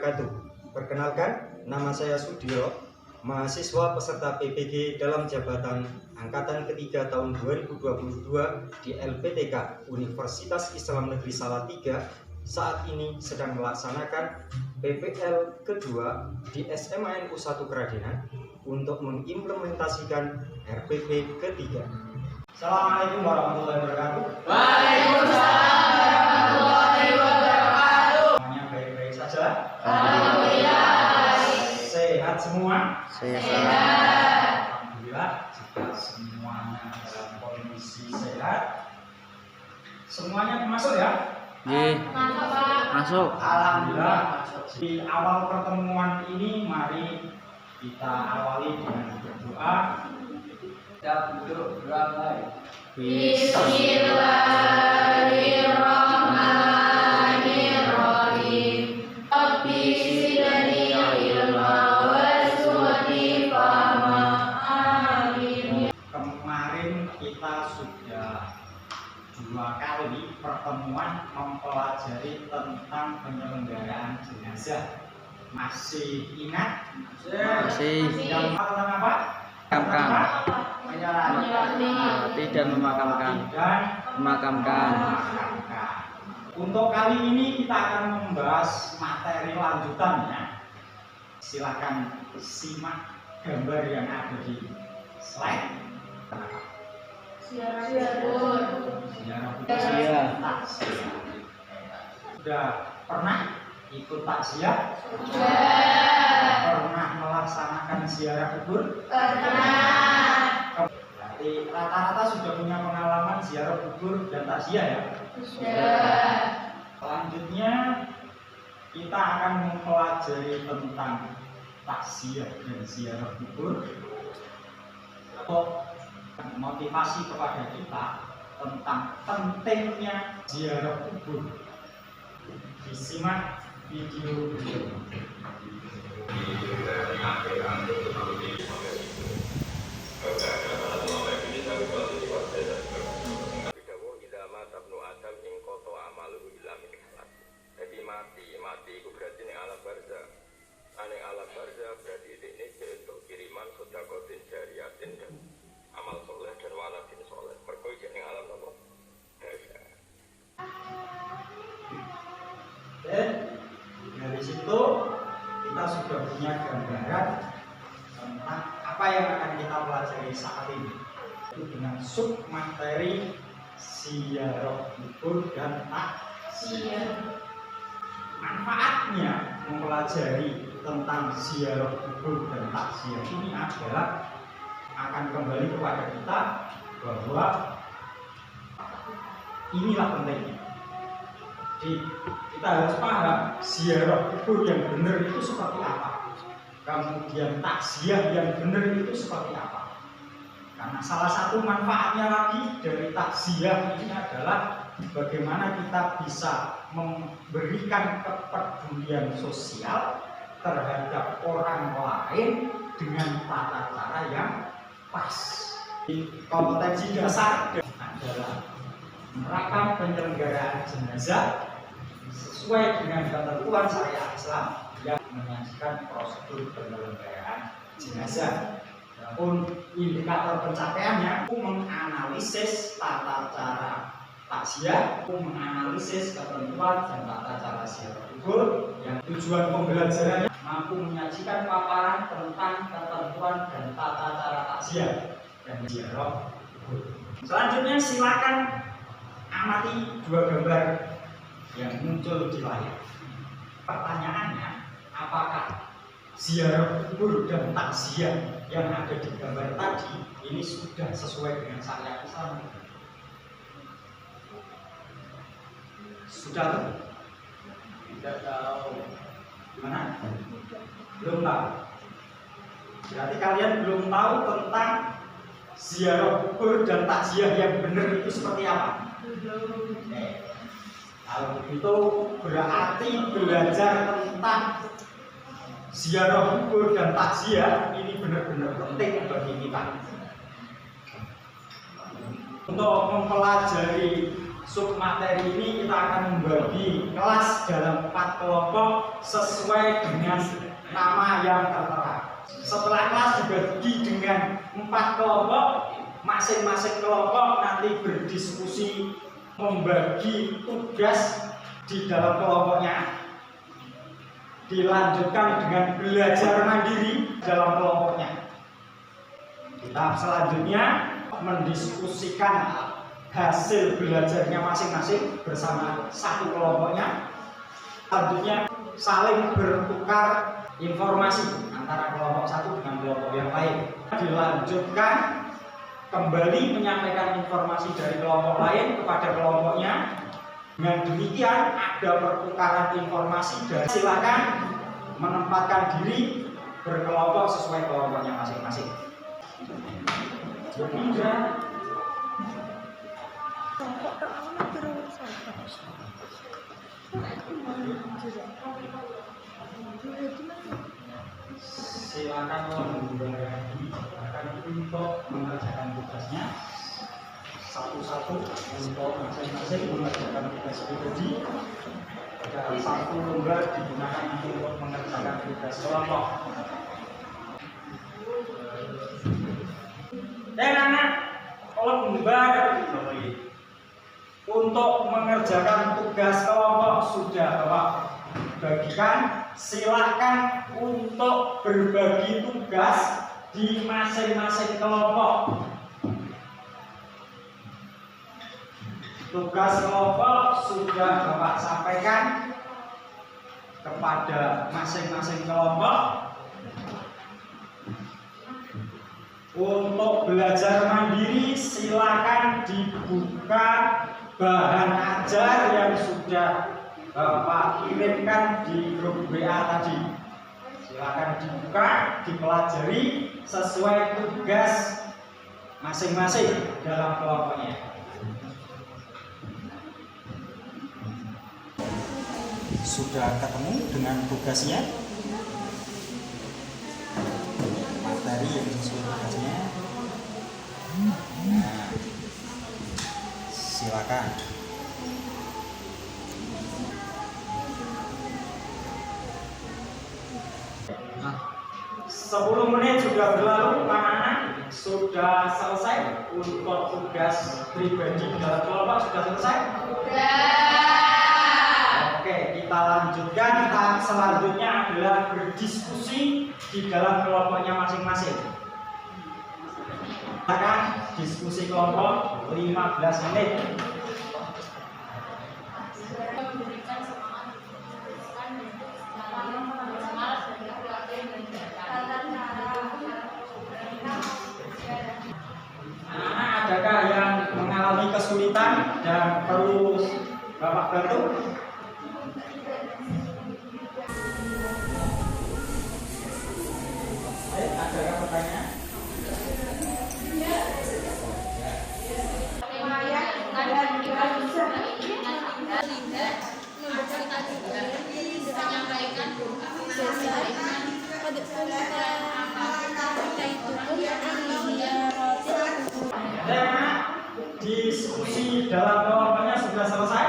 wabarakatuh. Perkenalkan, nama saya Sudiro, mahasiswa peserta PPG dalam jabatan Angkatan Ketiga tahun 2022 di LPTK Universitas Islam Negeri Salatiga. Saat ini sedang melaksanakan PPL kedua di SMANU 1 Keradenan untuk mengimplementasikan RPP ketiga. Assalamualaikum warahmatullahi wabarakatuh. Waalaikumsalam warahmatullahi wabarakatuh. Semuanya baik-baik saja? Alhamdulillah. Sehat semua? Sehat. Alhamdulillah, jika semuanya dalam kondisi sehat, semuanya masuk ya? Masuk. Alhamdulillah. Di awal pertemuan ini mari kita awali dengan berdoa. Kita duduk beramai. Bismillahirrahmanirrahim. Rabbi zidni ilma warzuqni fahma. Amin. Kemarin kita sudah 2 kali pertemuan mempelajari tentang penyelenggaraan jenazah. Masih ingat? Masih. Yang tentang apa? Menyerati dan memakamkan. Memakamkan. Untuk kali ini kita akan membahas materi lanjutannya. Silakan simak gambar yang ada di slide. Ziarah Takziah. Sudah pernah ikut takziah? Pernah melaksanakan ziarah kubur? Pernah. Berarti rata-rata sudah punya pengalaman ziarah kubur dan takziah ya? Sudah. Selanjutnya kita akan mempelajari tentang takziah dan ziarah kubur atau motivasi kepada kita tentang pentingnya ziarah kubur. Disimak video berikut. Mati itu berarti ning alam barzah. Ning alam barzah berarti ini untuk kiriman sedekatin jariyatin dan amal soleh dan waladin soleh. Mergo iki ning alam apa? Barzah. Dan dari situ kita sudah punya gambaran tentang apa yang akan kita pelajari saat ini, itu dengan sub materi ziarah kubur dan takziah. Manfaatnya mempelajari tentang ziarah kubur dan takziah ini adalah akan kembali kepada kita bahwa inilah pentingnya. Jadi kita harus paham ziarah kubur yang benar itu seperti apa, kemudian takziah yang benar itu seperti apa. Karena salah satu manfaatnya lagi dari takziah ini adalah bagaimana kita bisa memberikan kepedulian sosial terhadap orang lain dengan tata cara yang pas. Kompetensi dasar adalah merakam penyelenggaraan jenazah sesuai dengan ketentuan syariat Islam yang menyajikan prosedur penyelenggaraan jenazah. Adapun indikator pencapaiannya menganalisis tata cara takziah, menganalisis ketentuan dan tata cara ziarah kubur, yang tujuan pembelajarannya mampu menyajikan paparan tentang ketentuan dan tata cara takziah dan ziarah kubur. Selanjutnya silakan amati 2 gambar yang muncul di layar. Pertanyaannya, apakah ziarah kubur dan takziah yang ada di gambar tadi ini sudah sesuai dengan syariat Islam? Sudah? Tidak tahu. Gimana? Belum tahu. Berarti kalian belum tahu tentang ziarah kubur dan takziah yang benar itu seperti apa? Kalau begitu berarti belajar tentang ziarah kubur dan takziah ini benar-benar penting bagi kita. Untuk mempelajari submateri ini kita akan membagi kelas dalam 4 kelompok sesuai dengan nama yang tertera. Setelah kelas dibagi dengan 4 kelompok, masing-masing kelompok nanti berdiskusi membagi tugas di dalam kelompoknya. Dilanjutkan dengan belajar mandiri dalam kelompoknya. Tahap selanjutnya mendiskusikan hasil belajarnya masing-masing bersama satu kelompoknya. Selanjutnya saling bertukar informasi antara kelompok satu dengan kelompok yang lain. Dilanjutkan kembali menyampaikan informasi dari kelompok lain kepada kelompoknya. Dengan demikian ada pertukaran informasi dan silakan menempatkan diri berkelompok sesuai kelompoknya masing-masing. Silakan silakan untuk mengerjakan tugasnya satu-satu untuk masing-masing mengerjakan tugas pribadi. Dan satu lembar digunakan untuk mengerjakan tugas kelompok. Dan anak lembar untuk mengerjakan tugas kelompok sudah Bapak bagikan. Silahkan untuk berbagi tugas di masing-masing kelompok. Tugas kelompok sudah Bapak sampaikan kepada masing-masing kelompok. Untuk belajar mandiri silakan dibuka bahan ajar yang sudah Bapak kirimkan di grup WA tadi. Silakan dibuka, dipelajari sesuai tugas masing-masing dalam kelompoknya. Sudah ketemu dengan tugasnya? Materi yang sesuai tugasnya. Nah, silakan. Nah, 10 menit sudah berlalu, anak-anak sudah selesai untuk tugas pribadi dalam kelompok sudah selesai? Oke, kita lanjutkan. Tahap selanjutnya adalah berdiskusi di dalam kelompoknya masing-masing. Silakan diskusi kelompok 15 menit. Anak-anak, adakah yang mengalami kesulitan dan perlu Bapak bantu? Ada pertanyaan? Diskusi dalam kelompoknya sudah selesai?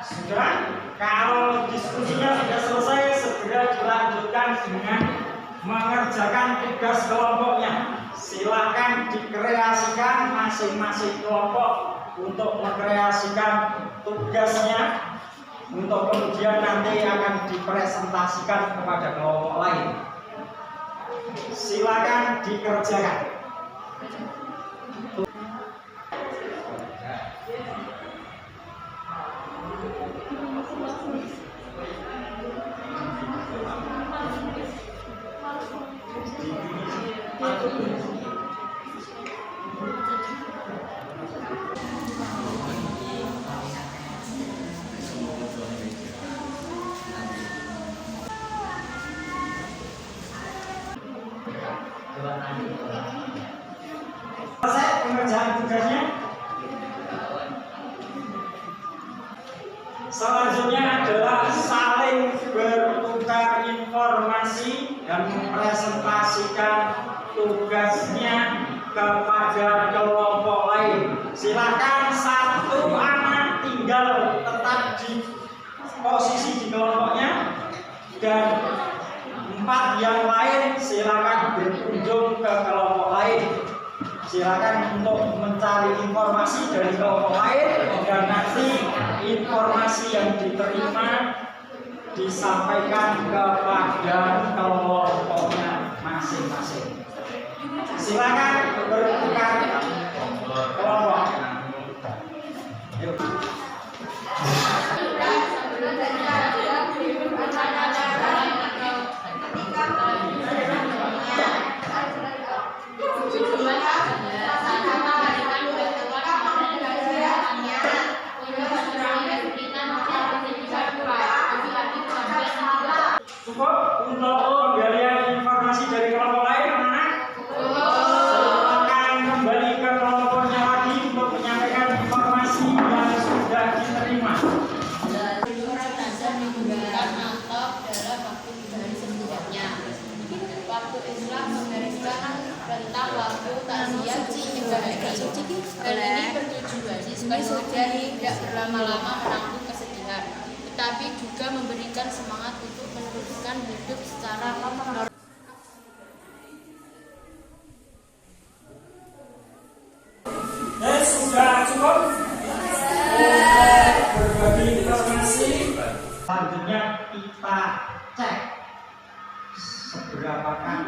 Sudah. Kalau diskusinya sudah selesai, segera dilanjutkan dengan mengerjakan tugas kelompoknya. Silakan dikreasikan masing-masing kelompok untuk mengkreasikan tugasnya, untuk kemudian nanti akan dipresentasikan kepada kelompok lain. Silakan dikerjakan. Selesai pengerjaan tugasnya. Selanjutnya adalah saling bertukar informasi dan mempresentasikan tugasnya kepada kelompok lain. Silakan satu posisi di kelompoknya, dan 4 yang lain silakan berkunjung ke kelompok lain. Silakan untuk mencari informasi dari kelompok lain, dan nanti informasi yang diterima disampaikan kepada kelompoknya masing-masing. Silakan bertukar kelompok. Yuk. Cukup untuk penggalian informasi dari kelompok lain, anak? Silakan kembali ke kelompoknya lagi untuk menyampaikan informasi yang sudah diterima. Menggunakan atau dalam waktu 3 hari sebelumnya. Waktu Islam menggariskan rentang waktu takziah 3 hari. Hal ini bertujuan supaya tidak berlama-lama menanggung kesedihan, tetapi juga memberikan semangat untuk meneruskan hidup secara normal. Sudah cukup berbagi informasi. Selanjutnya kita cek seberapakah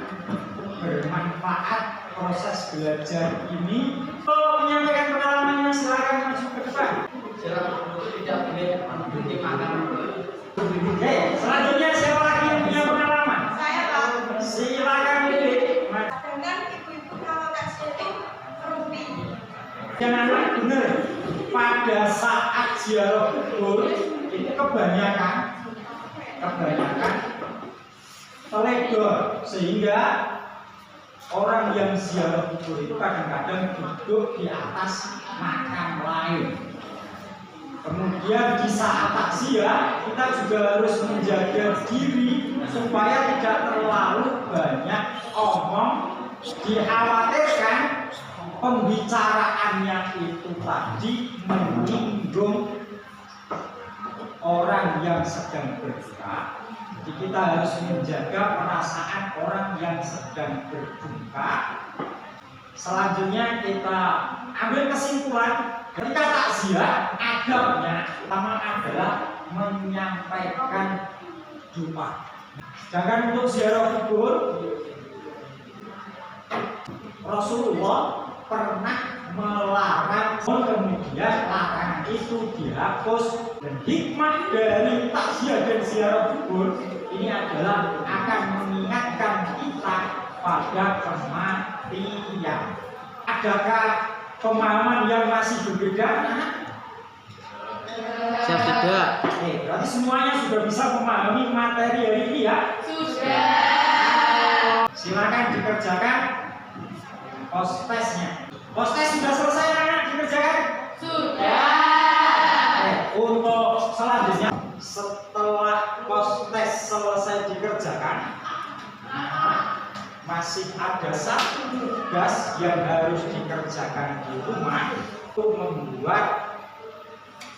bermanfaat proses belajar ini. Menyampaikan pengalamannya, silakan maju ke depan. Tidak boleh mengikuti makanan. Oke, selanjutnya siapa lagi yang punya pengalaman? Saya, Pak. Silakan pilih. Dengan ibu-ibu kalau takziah rumpi. Jangan benar, pada saat ziarah kubur itu kebanyakan teledor, sehingga orang yang ziarah kubur itu kadang-kadang duduk di atas makam lain. Kemudian di saat takziah kita juga harus menjaga diri supaya tidak terlalu banyak omong. Dikhawatirkan pembicaraannya itu tadi menyinggung orang yang sedang berduka. Jadi kita harus menjaga perasaan orang yang sedang berduka. Selanjutnya kita ambil kesimpulan. Ketika takziah, adabnya pertama adalah menyampaikan doa. Sedangkan untuk ziarah kubur, Rasulullah pernah melarang, kemudian larangan itu dihapus. Dan hikmah dari takziah dan ziarah kubur ini adalah akan mengingatkan kita pada kematian. Adakah pemahaman yang masih berbeda? Siap tidak? Berarti semuanya sudah bisa memahami materi hari ini ya? Sudah. Silakan dikerjakan post-testnya. Post-test sudah selesai anak dikerjakan? Sudah. Untuk selanjutnya, setelah post-test selesai dikerjakan, masih ada satu tugas yang harus dikerjakan di rumah untuk membuat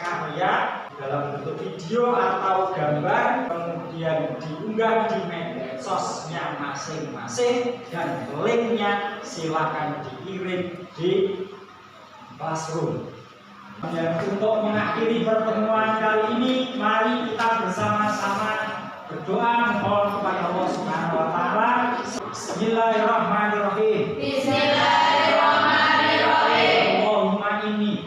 karya dalam bentuk video atau gambar, kemudian diunggah di medsosnya masing-masing, dan linknya silakan dikirim di Classroom. Dan untuk mengakhiri pertemuan kali ini, mari kita bersama-sama berdoa mohon kepada Allah Subhanahu wa taala. Bismillahirrahmanirrahim. Bismillahirrahmanirrahim.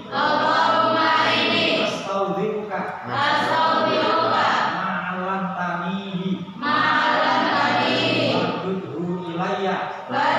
Allahumma inni astaghfiruka ma'alam tanihi Ma'alam tanihi. Wadudhu ilayya Wa